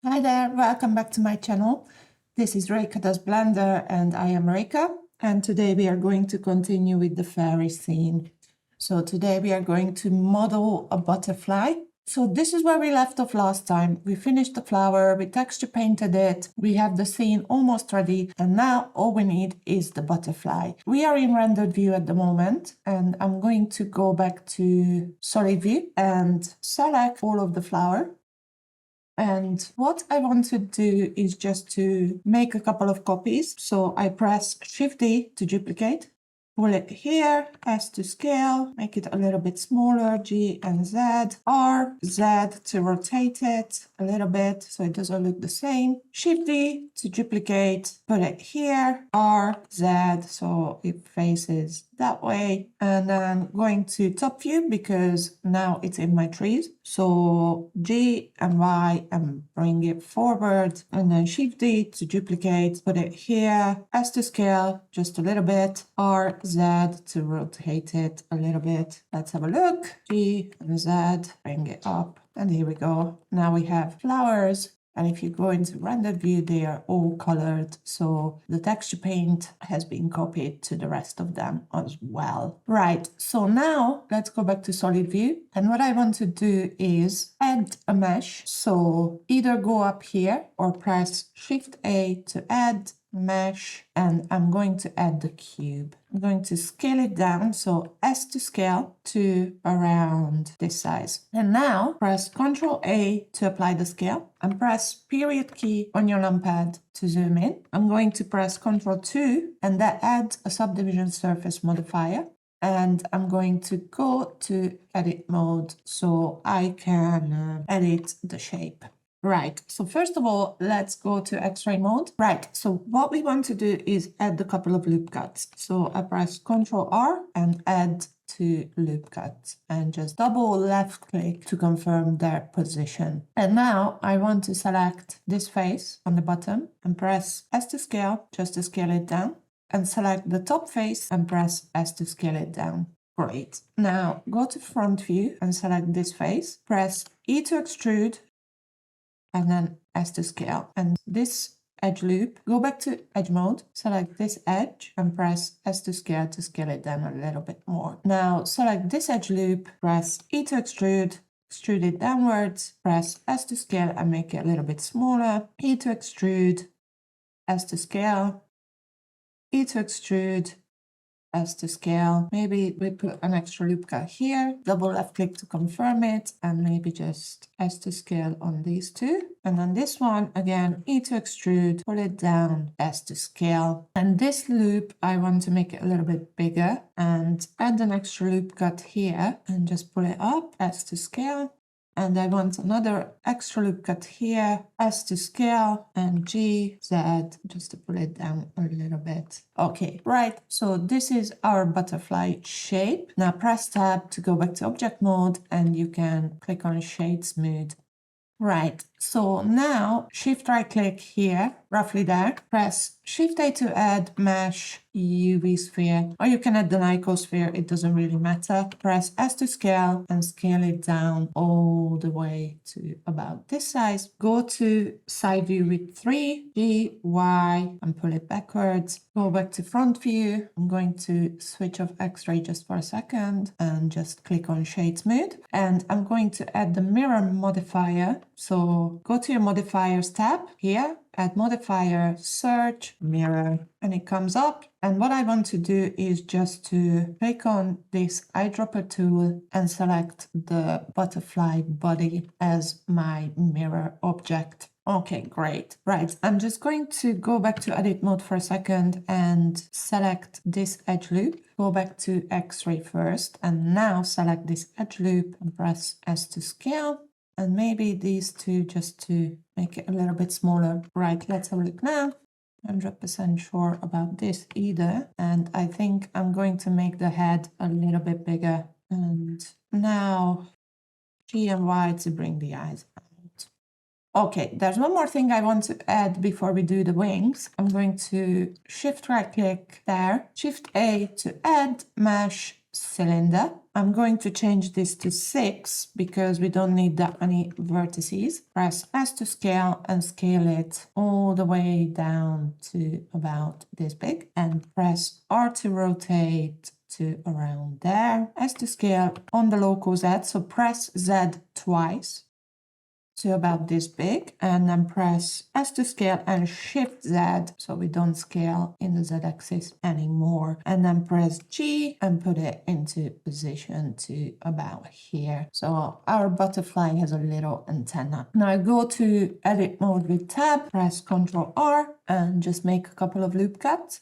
Hi there, welcome back to my channel. This is Reika Does Blender and I am Reika. And today we are going to continue with the fairy scene. So today we are going to model a butterfly. So this is where we left off last time. We finished the flower, we texture painted it, we have the scene almost ready, and now all we need is the butterfly. We are in rendered view at the moment, and I'm going to go back to solid view and select all of the flower. And what I want to do is just to make a couple of copies. So I press Shift D to duplicate, pull it here, S to scale, make it a little bit smaller, G and Z, R, Z to rotate it a little bit so it doesn't look the same. Shift D to duplicate, put it here, R, Z, so it faces that way. And then going to top view because now it's in my trees. So G and Y and bring it forward, and then Shift D to duplicate, put it here, S to scale just a little bit, R, Z to rotate it a little bit. Let's have a look. G and Z, bring it up, and here we go. Now we have flowers. And if you go into rendered view, they are all colored. So the texture paint has been copied to the rest of them as well. Right, so now let's go back to solid view. And what I want to do is add a mesh. So either go up here or press Shift A to add mesh, and I'm going to add the cube. I'm going to scale it down, so S to scale to around this size. And now press Ctrl A to apply the scale and press period key on your numpad to zoom in. I'm going to press Ctrl 2 and that adds a subdivision surface modifier. And I'm going to go to edit mode so I can edit the shape. Right, so first of all, let's go to X-ray mode. Right, so what we want to do is add a couple of loop cuts. So I press Ctrl R and add to loop cuts and just double left click to confirm their position. And now I want to select this face on the bottom and press S to scale just to scale it down, and select the top face and press S to scale it down. Great. Now go to front view and select this face, press E to extrude, and then S to scale. And this edge loop, go back to edge mode, select this edge and press S to scale it down a little bit more. Now select this edge loop, press E to extrude, extrude it downwards, press S to scale and make it a little bit smaller, E to extrude, S to scale, E to extrude, S to scale. Maybe we put an extra loop cut here, double left click to confirm it, and maybe just S to scale on these two. And on this one, again, E to extrude, pull it down, S to scale. And this loop, I want to make it a little bit bigger and add an extra loop cut here and just pull it up, S to scale. And I want another extra loop cut here, S to scale, and G, Z, just to pull it down a little bit. Okay, right, so this is our butterfly shape. Now press tab to go back to object mode, and you can click on shade smooth. Right, so now shift right click here, roughly there, press Shift A to add mesh UV sphere, or you can add the icosphere, it doesn't really matter. Press S to scale and scale it down all the way to about this size. Go to side view with 3, G, Y, and pull it backwards. Go back to front view. I'm going to switch off X-ray just for a second and just click on shade smooth. And I'm going to add the mirror modifier. So go to your modifiers tab here, add modifier, search, mirror, and it comes up. And what I want to do is just to click on this eyedropper tool and select the butterfly body as my mirror object. Okay, great. Right, I'm just going to go back to edit mode for a second and select this edge loop. Go back to X-ray first, and now select this edge loop and press S to scale. And maybe these two just to make it a little bit smaller. Right, let's have a look now. 100% sure about this either. And I think I'm going to make the head a little bit bigger. And now G and Y to bring the eyes out. Okay, there's one more thing I want to add before we do the wings. I'm going to shift right click there, Shift A to add mesh cylinder. I'm going to change this to 6 because we don't need that many vertices. Press S to scale and scale it all the way down to about this big, and press R to rotate to around there. S to scale on the local Z, so press Z twice to about this big, and then press S to scale and Shift Z so we don't scale in the Z axis anymore, and then press G and put it into position to about here. So our butterfly has a little antenna. Now go to edit mode with tab, press Ctrl R and just make a couple of loop cuts.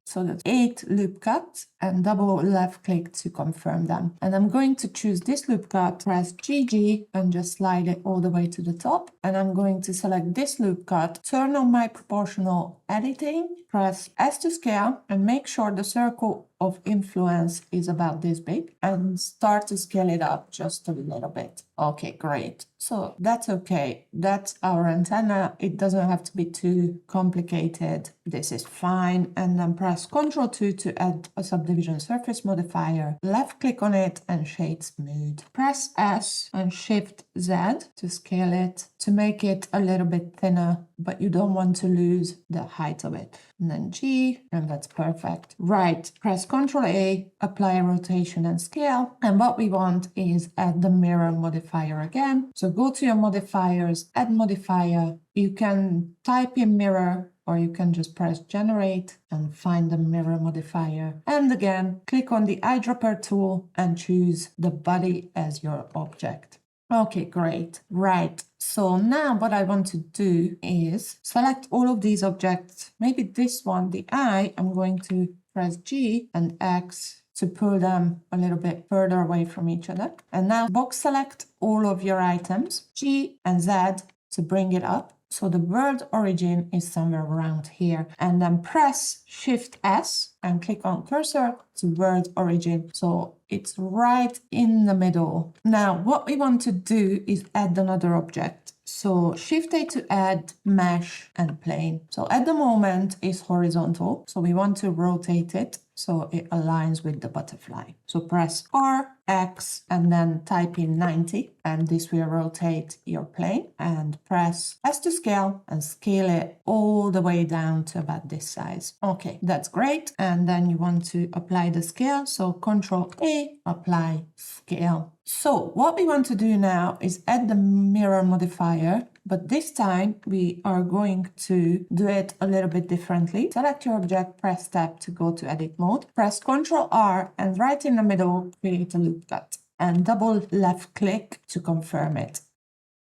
So that's 8 loop cuts, and double left click to confirm them. And I'm going to choose this loop cut, press GG and just slide it all the way to the top. And I'm going to select this loop cut, turn on my proportional editing, press S to scale and make sure the circle of influence is about this big, and start to scale it up just a little bit. Okay, great. So that's okay. That's our antenna. It doesn't have to be too complicated. This is fine. And then press Ctrl 2 to add a subdivision surface modifier. Left click on it and shade smooth. Press S and Shift Z to scale it, to make it a little bit thinner, but you don't want to lose the height of it. And then G, and that's perfect. Right, press Ctrl A, apply rotation and scale. And what we want is add the mirror modifier again. So go to your modifiers, add modifier. You can type in mirror, or you can just press generate and find the mirror modifier. And again, click on the eyedropper tool and choose the body as your object. Okay, great. Right. So now what I want to do is select all of these objects. Maybe this one, the eye, I'm going to press G and X to pull them a little bit further away from each other. And now box select all of your items, G and Z to bring it up. So the world origin is somewhere around here, and then press Shift S and click on cursor to world origin. So it's right in the middle. Now what we want to do is add another object. So Shift A to add mesh and plane. So at the moment it's horizontal. So we want to rotate it so it aligns with the butterfly. So press R, X, and then type in 90. And this will rotate your plane. And press S to scale and scale it all the way down to about this size. Okay, that's great. And then you want to apply the scale. So Ctrl A, apply scale. So what we want to do now is add the mirror modifier, but this time we are going to do it a little bit differently. Select your object, press tab to go to edit mode, press Ctrl R and right in the middle create a loop cut and double left click to confirm it.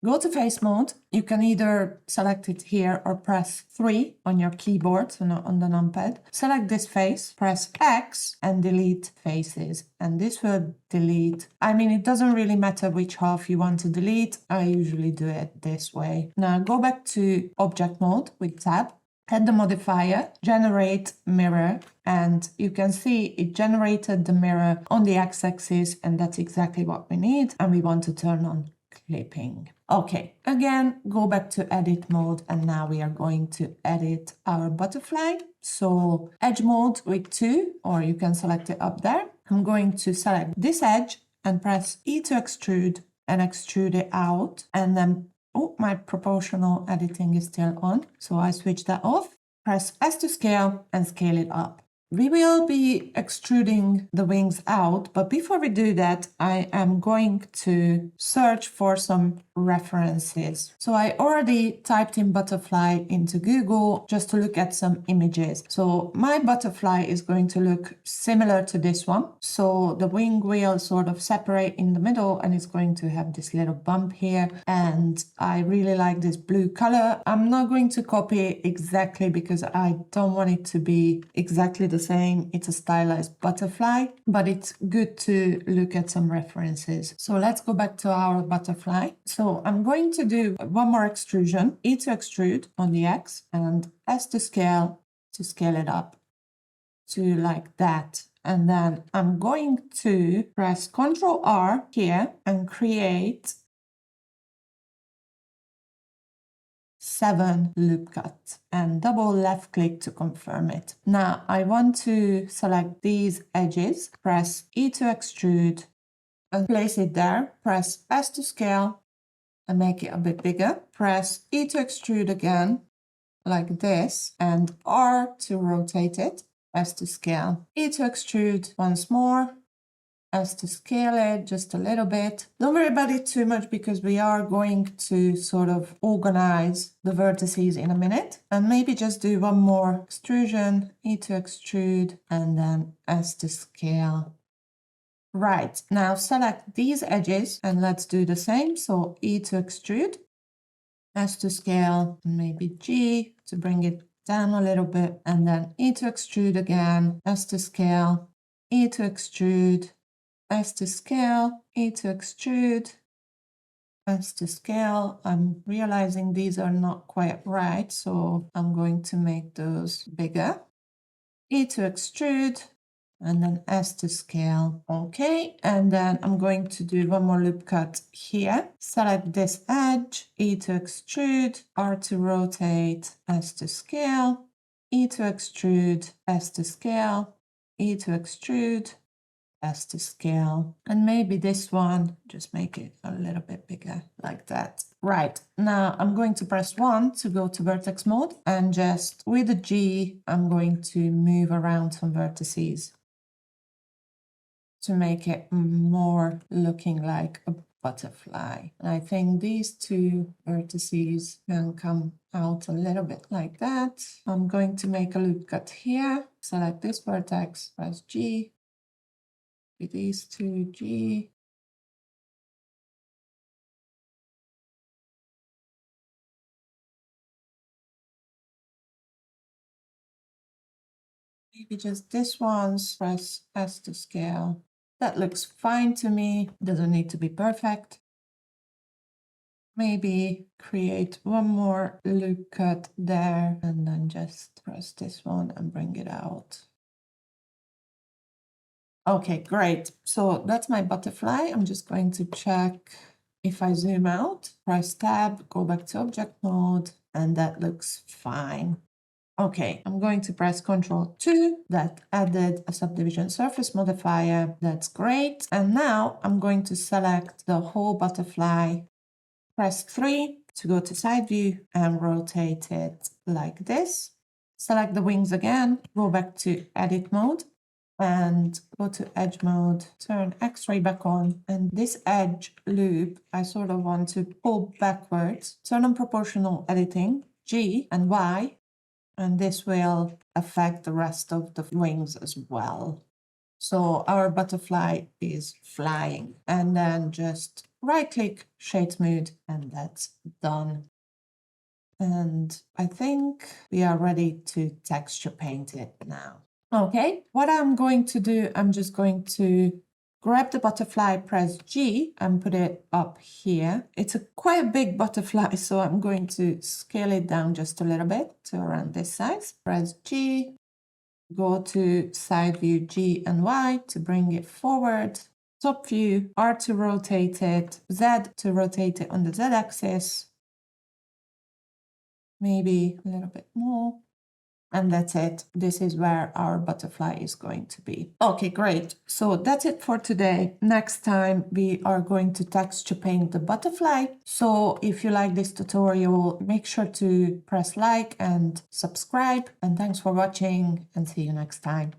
Go to face mode. You can either select it here or press 3 on your keyboard, so not on the numpad. Select this face, press X and delete faces. And this will delete. I mean, it doesn't really matter which half you want to delete. I usually do it this way. Now go back to object mode with tab. Add the modifier, generate mirror, and you can see it generated the mirror on the x-axis, and that's exactly what we need. And we want to turn on clipping. Okay, again, go back to edit mode, and now we are going to edit our butterfly. So edge mode with 2, or you can select it up there. I'm going to select this edge and press E to extrude and extrude it out. And then, oh, my proportional editing is still on. So I switch that off. Press S to scale and scale it up. We will be extruding the wings out, but before we do that, I am going to search for some references. So I already typed in butterfly into Google just to look at some images. So my butterfly is going to look similar to this one. So the wing will sort of separate in the middle and it's going to have this little bump here. And I really like this blue color. I'm not going to copy it exactly because I don't want it to be exactly the same. It's a stylized butterfly, but it's good to look at some references. So let's go back to our butterfly. So I'm going to do one more extrusion, E to extrude on the X and S to scale it up to like that. And then I'm going to press Ctrl R here and create 7 loop cut and double left click to confirm it. Now I want to select these edges, press E to extrude and place it there, press S to scale and make it a bit bigger, press E to extrude again like this and R to rotate it, S to scale, E to extrude once more, S to scale it just a little bit. Don't worry about it too much because we are going to sort of organize the vertices in a minute. And maybe just do one more extrusion, E to extrude, and then S to scale. Right, now select these edges and let's do the same. So E to extrude, S to scale, and maybe G to bring it down a little bit, and then E to extrude again, S to scale, E to extrude, S to scale, E to extrude, S to scale. I'm realizing these are not quite right, so I'm going to make those bigger. E to extrude, and then S to scale. Okay, and then I'm going to do one more loop cut here. Select this edge, E to extrude, R to rotate, S to scale, E to extrude, S to scale, E to extrude, S to scale, and maybe this one, just make it a little bit bigger like that. Right, now I'm going to press 1 to go to vertex mode, and just with a G, I'm going to move around some vertices to make it more looking like a butterfly. And I think these two vertices can come out a little bit like that. I'm going to make a loop cut here, select this vertex, press G, with these two, G, maybe just this one's, press S to scale. That looks fine to me, doesn't need to be perfect. Maybe create one more loop cut there and then just press this one and bring it out. Okay, great. So that's my butterfly. I'm just going to check if I zoom out, press tab, go back to object mode, and that looks fine. Okay, I'm going to press Ctrl 2. That added a subdivision surface modifier. That's great. And now I'm going to select the whole butterfly. Press 3 to go to side view and rotate it like this. Select the wings again, go back to edit mode and go to edge mode, turn X-ray back on. And this edge loop, I sort of want to pull backwards. Turn on proportional editing, G and Y, and this will affect the rest of the wings as well. So our butterfly is flying, and then just right click, shade smooth, and that's done. And I think we are ready to texture paint it now. Okay, what I'm going to do, I'm just going to grab the butterfly, press G and put it up here. It's quite a big butterfly, so I'm going to scale it down just a little bit to around this size. Press G, go to side view G and Y to bring it forward. Top view, R to rotate it, Z to rotate it on the Z axis. Maybe a little bit more. And that's it. This is where our butterfly is going to be. Okay, great. So that's it for today. Next time we are going to texture paint the butterfly. So if you like this tutorial, make sure to press like and subscribe. And thanks for watching and see you next time.